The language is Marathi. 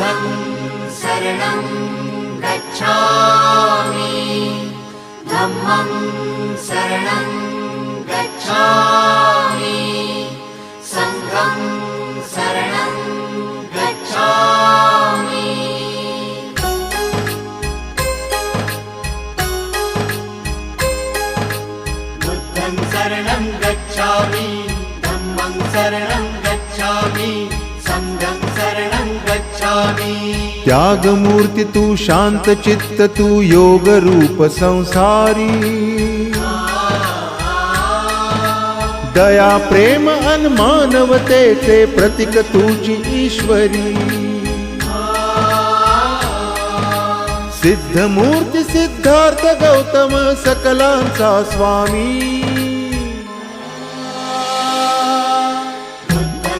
बुद्धं शरणं गच्छामि धम्मं शरणं गच्छामि संघं शरणं गच्छामि बुद्धं शरणं गच्छामि धम्मं शरणं गच्छामि संघं शरणं गच्छामि त्यागमूर्ती तू शांत चित्त तू योग रूप संसारी दया प्रेम अन मानवतेचे प्रतीक तुझी ईश्वरी सिद्धमूर्ती सिद्धार्थ गौतम सकलांचा स्वामी